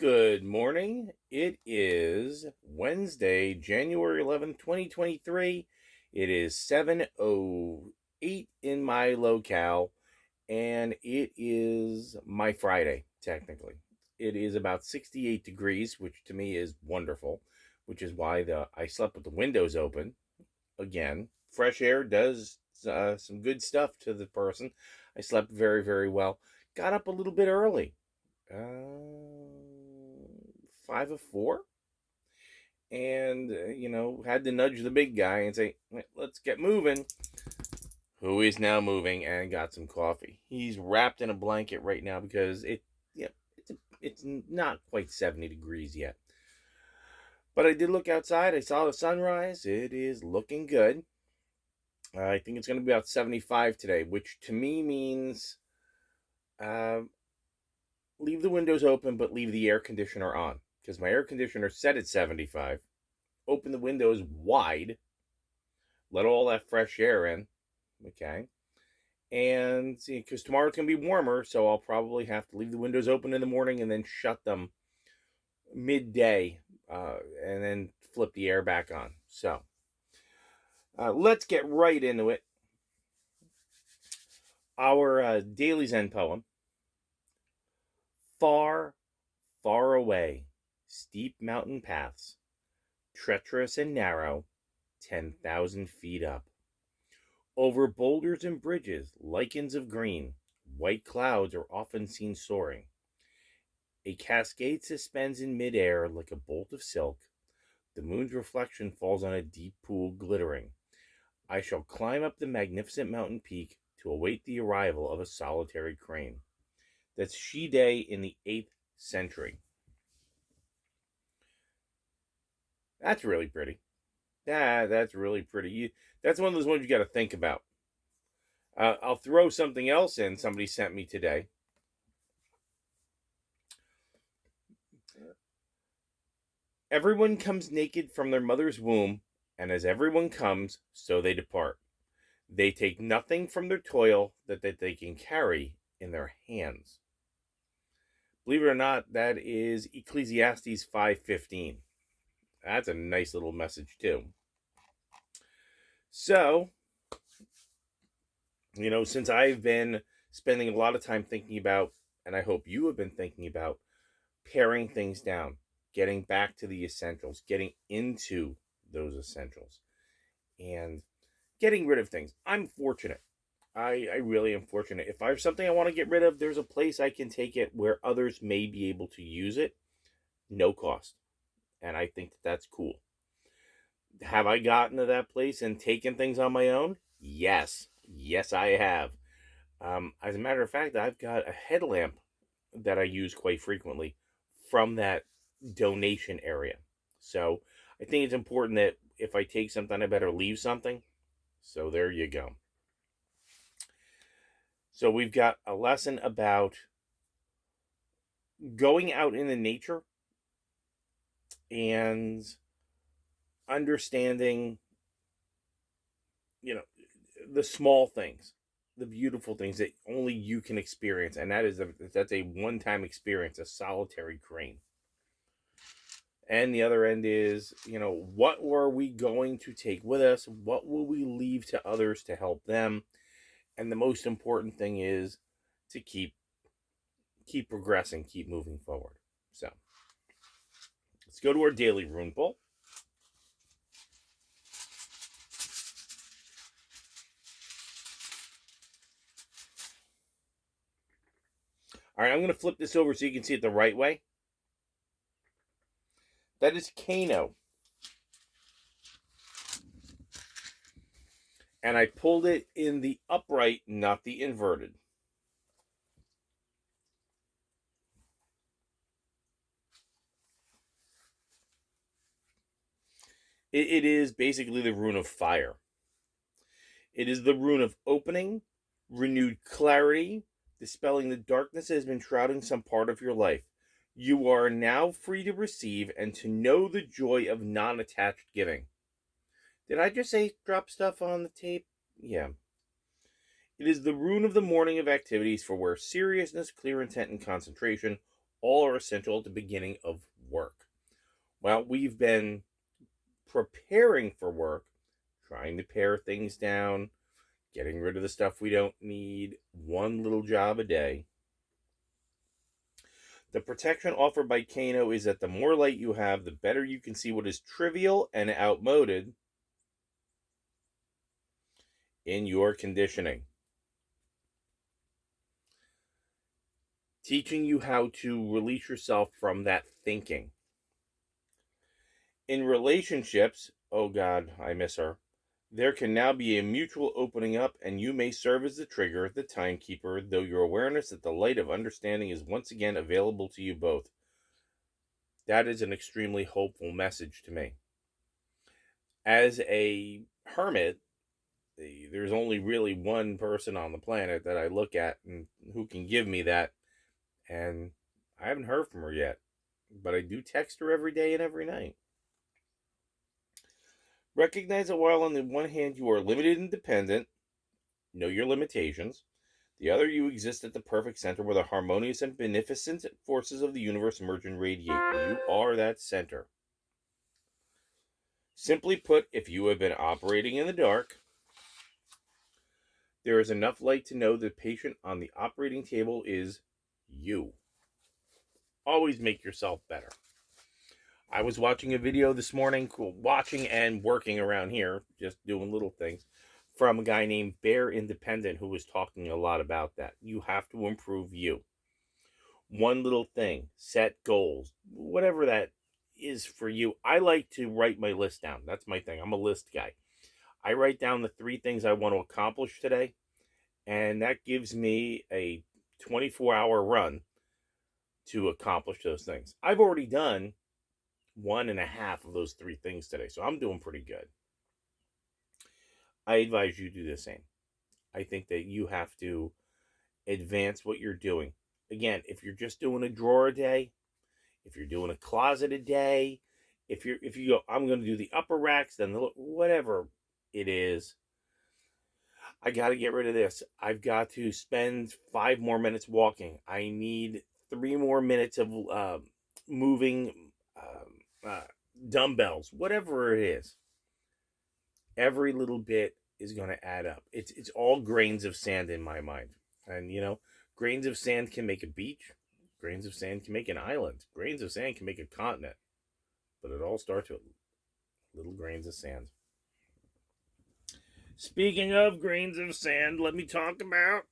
Good morning. It is Wednesday, January 11th, 2023. It is 7:08 in my locale, and it is my Friday, technically. It is about 68 degrees, which to me is wonderful, which is why I slept with the windows open. Again, fresh air does some good stuff to the person. I slept very, very well. Got up a little bit early. 5 of 4, and had to nudge the big guy and say, let's get moving. Who is now moving, and got some coffee. He's wrapped in a blanket right now because it's not quite 70 degrees yet. But I did look outside. I saw the sunrise. It is looking good. I think it's going to be about 75 today, which to me means leave the windows open, but leave the air conditioner on, because my air conditioner set at 75. Open the windows wide, let all that fresh air in, okay? And see, because tomorrow it's going to be warmer, so I'll probably have to leave the windows open in the morning and then shut them midday, and then flip the air back on. So let's get right into it. Our daily Zen poem. Far, far away, steep mountain paths, treacherous and narrow, 10,000 feet up. Over boulders and bridges, lichens of green, white clouds are often seen soaring. A cascade suspends in midair like a bolt of silk. The moon's reflection falls on a deep pool glittering. I shall climb up the magnificent mountain peak to await the arrival of a solitary crane. That's Shide in the 8th century. That's really pretty. That's really pretty. That's one of those ones you got to think about. I'll throw something else in somebody sent me today. Everyone comes naked from their mother's womb, and as everyone comes, so they depart. They take nothing from their toil that they can carry in their hands. Believe it or not, that is Ecclesiastes 5:15. That's a nice little message too. So, since I've been spending a lot of time thinking about, and I hope you have been thinking about, paring things down, getting back to the essentials, getting into those essentials, and getting rid of things. I'm fortunate. I really am fortunate. If I have something I want to get rid of, there's a place I can take it where others may be able to use it, no cost. And I think that's cool. Have I gotten to that place and taken things on my own? Yes. Yes, I have. As a matter of fact, I've got a headlamp that I use quite frequently from that donation area. So I think it's important that if I take something, I better leave something. So there you go. So we've got a lesson about going out in the nature and understanding, the small things, the beautiful things that only you can experience, and that's a one-time experience, a solitary crane. And the other end is, what were we going to take with us? What will we leave to others to help them? And the most important thing is to keep progressing, keep moving forward. So let's go to our daily rune pull. All right, I'm going to flip this over so you can see it the right way. That is Kano. And I pulled it in the upright, not the inverted. It is basically the rune of fire. It is the rune of opening, renewed clarity, dispelling the darkness that has been shrouding some part of your life. You are now free to receive and to know the joy of non-attached giving. Did I just say drop stuff on the tape? Yeah. It is the rune of the morning of activities for where seriousness, clear intent, and concentration all are essential at the beginning of work. Well, we've been preparing for work, trying to pare things down, getting rid of the stuff we don't need, one little job a day. The protection offered by Kano is that the more light you have, the better you can see what is trivial and outmoded in your conditioning. Teaching you how to release yourself from that thinking. In relationships, oh God, I miss her, there can now be a mutual opening up, and you may serve as the trigger, the timekeeper, though your awareness that the light of understanding is once again available to you both. That is an extremely hopeful message to me. As a hermit, there's only really one person on the planet that I look at and who can give me that, and I haven't heard from her yet, but I do text her every day and every night. Recognize that while on the one hand you are limited and dependent, know your limitations, the other you exist at the perfect center where the harmonious and beneficent forces of the universe emerge and radiate. You are that center. Simply put, if you have been operating in the dark, there is enough light to know the patient on the operating table is you. Always make yourself better. I was watching a video this morning, watching and working around here, just doing little things, from a guy named Bear Independent who was talking a lot about that. You have to improve you. One little thing, set goals, whatever that is for you. I like to write my list down. That's my thing. I'm a list guy. I write down the 3 things I want to accomplish today, and that gives me a 24-hour run to accomplish those things. I've already done 1.5 of those 3 things today, so I'm doing pretty good. I advise you do the same. I think that you have to advance what you're doing. Again, if you're just doing a drawer a day, if you're doing a closet a day, if you go, I'm going to do the upper racks, then whatever it is, I got to get rid of this. I've got to spend 5 more minutes walking. I need 3 more minutes of moving dumbbells, whatever it is. Every little bit is going to add up. It's all grains of sand in my mind. And, grains of sand can make a beach. Grains of sand can make an island. Grains of sand can make a continent. But it all starts with little grains of sand. Speaking of grains of sand, let me talk about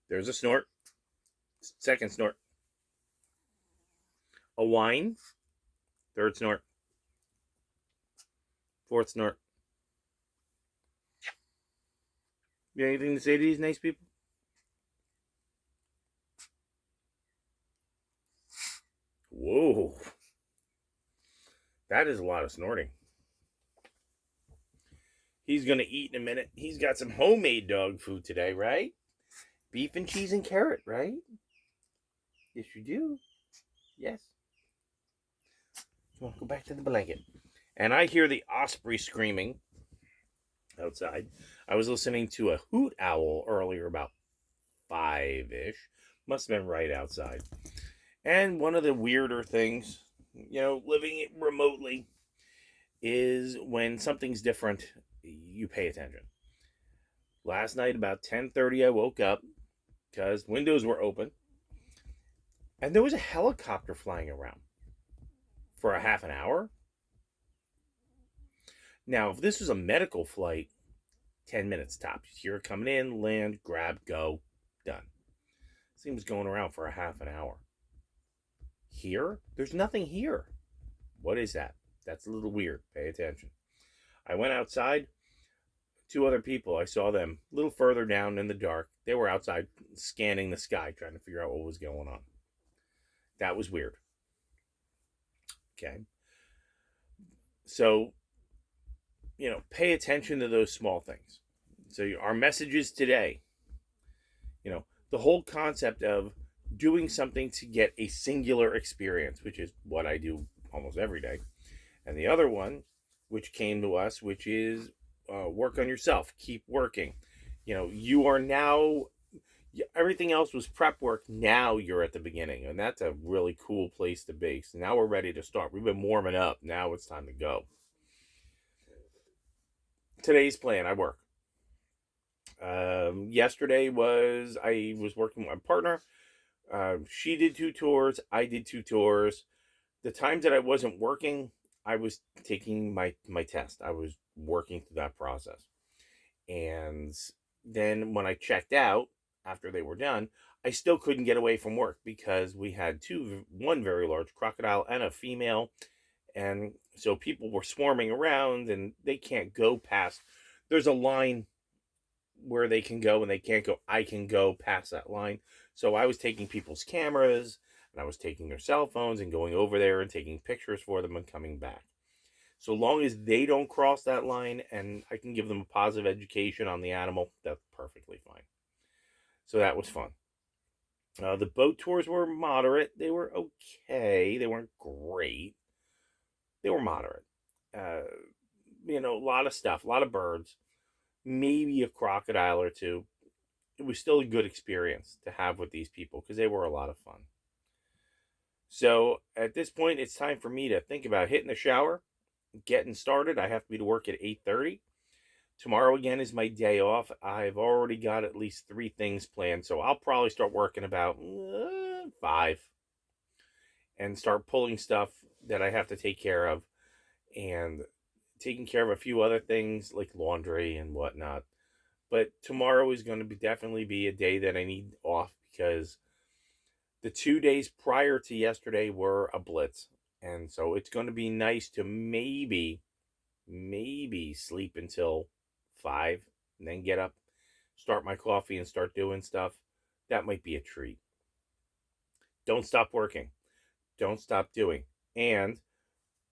there's a snort. Second snort. A whine. Third snort. Fourth snort. You got anything to say to these nice people? Whoa. That is a lot of snorting. He's going to eat in a minute. He's got some homemade dog food today, right? Beef and cheese and carrot, right? Yes, you do. Yes. You want to go back to the blanket. And I hear the osprey screaming outside. I was listening to a hoot owl earlier, about 5-ish. Must have been right outside. And one of the weirder things, living remotely, is when something's different, you pay attention. Last night, about 10:30, I woke up because windows were open. And there was a helicopter flying around for a half an hour. Now, if this was a medical flight, 10 minutes tops. You hear it coming in, land, grab, go, done. This thing was going around for a half an hour. Here, there's nothing here. What is that? That's a little weird. Pay attention. I went outside. 2 other people, I saw them a little further down in the dark. They were outside scanning the sky, trying to figure out what was going on. That was weird. Okay. So, pay attention to those small things. So our messages today, the whole concept of doing something to get a singular experience, which is what I do almost every day. And the other one, which came to us, which is work on yourself, keep working. You are now, everything else was prep work. Now you're at the beginning, and that's a really cool place to be. So now we're ready to start. We've been warming up. Now it's time to go. Today's plan, I work. Yesterday I was working with my partner. She did 2 tours. I did 2 tours. The times that I wasn't working, I was taking my test. I was working through that process. And then when I checked out after they were done, I still couldn't get away from work because we had one very large crocodile and a female. And so people were swarming around and they can't go past. There's a line where they can go and they can't go. I can go past that line. So I was taking people's cameras and I was taking their cell phones and going over there and taking pictures for them and coming back. So long as they don't cross that line and I can give them a positive education on the animal, that's perfectly fine. So that was fun. The boat tours were moderate. They were okay. They weren't great. They were moderate. A lot of stuff, a lot of birds, maybe a crocodile or two. It was still a good experience to have with these people because they were a lot of fun. So at this point, it's time for me to think about hitting the shower, getting started. I have to be to work at 8:30. Tomorrow again is my day off. I've already got at least 3 things planned, so I'll probably start working about 5 and start pulling stuff that I have to take care of and taking care of a few other things like laundry and whatnot. But tomorrow is going to definitely be a day that I need off because the 2 days prior to yesterday were a blitz. And so it's going to be nice to maybe sleep until 5 and then get up, start my coffee and start doing stuff. That might be a treat. Don't stop working. Don't stop doing. And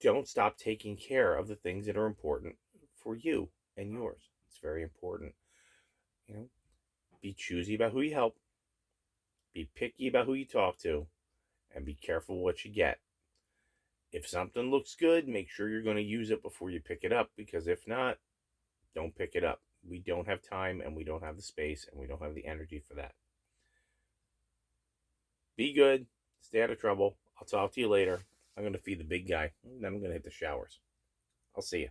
don't stop taking care of the things that are important for you and yours. It's very important. Be choosy about who you help. Be picky about who you talk to. And be careful what you get. If something looks good, make sure you're going to use it before you pick it up, because if not, don't pick it up. We don't have time and we don't have the space and we don't have the energy for that. Be good. Stay out of trouble. I'll talk to you later. I'm going to feed the big guy. Then I'm going to hit the showers. I'll see you.